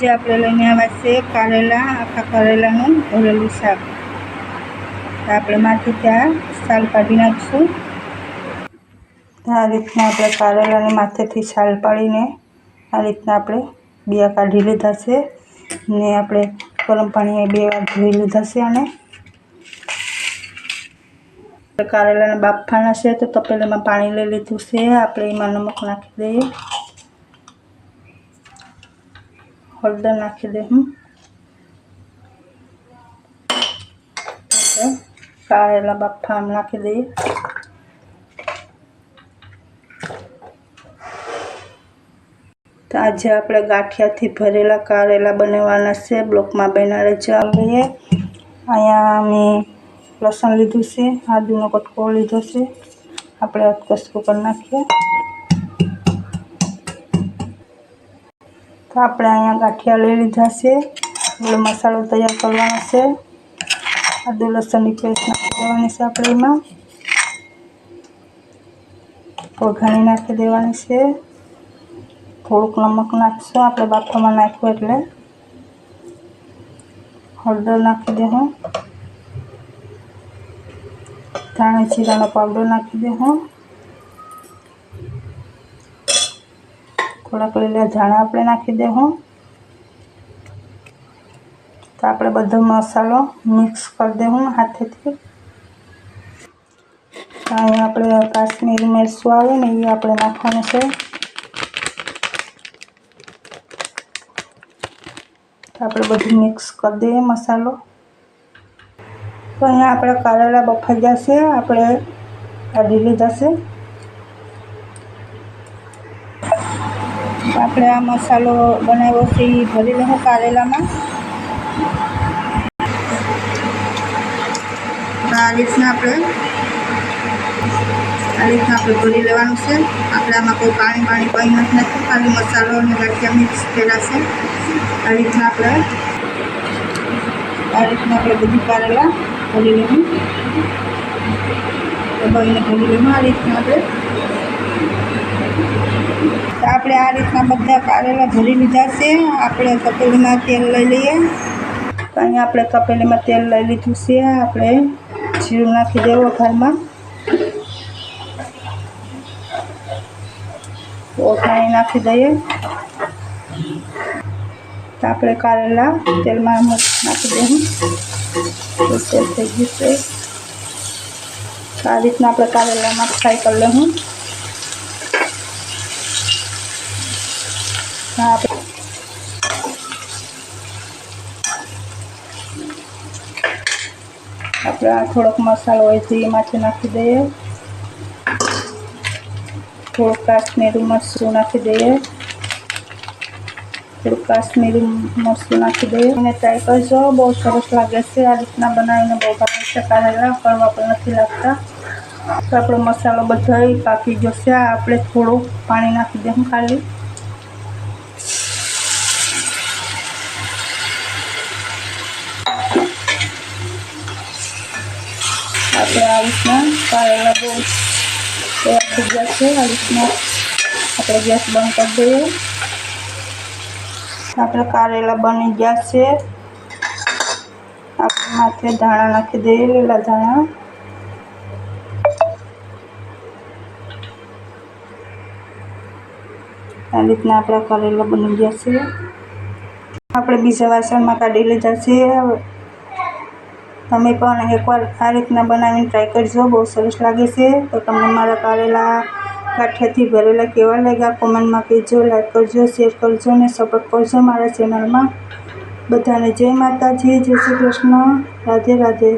આજે આપણે લઈને આવ્યા છે કારેલા, આખા કારેલાનું ભરેલું શાક. આપણે માથે ત્યાં છાલ કાઢી નાખીશું. આ રીતના આપણે કારેલાની માથેથી છાલ પાડીને આ રીતના આપણે બિયા કાઢી લીધા છે ને આપણે ગરમ પાણીએ 2 વાર ધોઈ લીધા છે. અને કારેલાને બાફવાના છે તો તપેલીમાં પાણી લઈ લીધું છે. આપણે એમાં નમક નાખી દઈએ, હળદર નાખી દઉં, કારેલા બાફવામાં નાખી દઈએ. તો આજે આપણે ગાંઠિયાથી ભરેલા કારેલા બનાવવાના છે. બ્લોકમાં બનાવી ચાલીએ. અહીંયા મેં લસણ લીધું છે, આદુનો કટકો લીધો છે. આપણે અધકચરું કરી નાખીએ. તો આપણે અહીંયા ગાંઠિયા લઈ લીધા છે. એટલે મસાલો તૈયાર કરવાનો છે. આદુ લસણની પેસ્ટ નાખી દેવાની છે. આપણે એમાં વઘાણી નાખી દેવાની છે. થોડુંક નમક નાખીશું, આપણે બાફામાં નાખ્યું એટલે. હળદર નાખી દઉં, ધાણા જીરાનો પાવડર નાખી દઉં, થોડાક લીલા ધાણા આપણે નાખી દઉં. તો આપણે બધો મસાલો મિક્સ કરી દઉં હાથેથી. અહીંયા આપણે કાશ્મીરી મરચું આવે ને એ આપણે નાખવાનું છે. તો આપણે બધું મિક્સ કરી દઈએ મસાલો. તો અહીંયા આપણે કારેલા બફાઈ ગયા છે, આપણે કાઢી લીધા છે. આપણે આ મસાલો બનાવ્યો છે એ ભરી લઉં કારેલામાં. આ રીતના આપણે ભરી લેવાનું છે. આપણે આમાં કોઈ પાણી કંઈ નથી નાખ્યું, ખાલી મસાલો અને ગાંઠિયા મિક્સ કર્યા છે. આ રીતના આપણે બધી કારેલા ભરી લઈશું. બહીને ભરી લઈશું આ રીતના આપણે આ રીતના બધા કારેલા ભરી લીધા છે. આપણે તપેલીમાં તેલ લઈ લઈએ. તો અહીંયા આપણે તપેલીમાં તેલ લઈ લીધું છે. આપણે જીરું નાખી દેવું વઘારમાં. વઘાણી નાખી દઈએ. તો આપણે કારેલા તેલમાં નાખી દઈએ. તેલ થઈ ગયું છે. આ રીતના આપણે કારેલામાં ફ્રાય કરી લઈશું. આપણે આ થોડોક મસાલો હોય છે એમાંથી નાખી દઈએ. થોડુંક કાશ્મીરી મરચું નાખી દઈએ. અને ટ્રાય કરજો, બહુ સરસ લાગે છે. આ રીતના બનાવીને બહુ ભાવે છે. કારેલા કડવા પણ નથી લાગતા. તો આપણો મસાલો બધો પાકી ગયો છે. આપણે થોડુંક પાણી નાખી દઈએ ખાલી. આપણે આ રીતના કારેલા બહુ તૈયાર થઈ ગયા છે. આ રીતના આપણે ગેસ બંધ કરી દઈએ. આપણે કારેલા બની ગયા છે. આપણે માથે ધાણા નાખી દઈએ, લીલા ધાણા. આ રીતના આપણા કારેલા બની ગયા છે. આપણે બીજા વાસણમાં કાઢી લીધા છે. તમે પણ એકવાર આ રીતના બનાવીને ટ્રાય કરજો, બહુ સરસ લાગે છે. તો તમને મારા કારેલા ગાંઠિયાથી ભરેલા કેવા લાગ્યા કોમેન્ટમાં કહેજો. લાઈક કરજો, શેર કરજો અને સપોર્ટ કરજો મારા ચેનલમાં. બધાને જય માતાજી, જય શ્રી કૃષ્ણ, રાધે રાધે.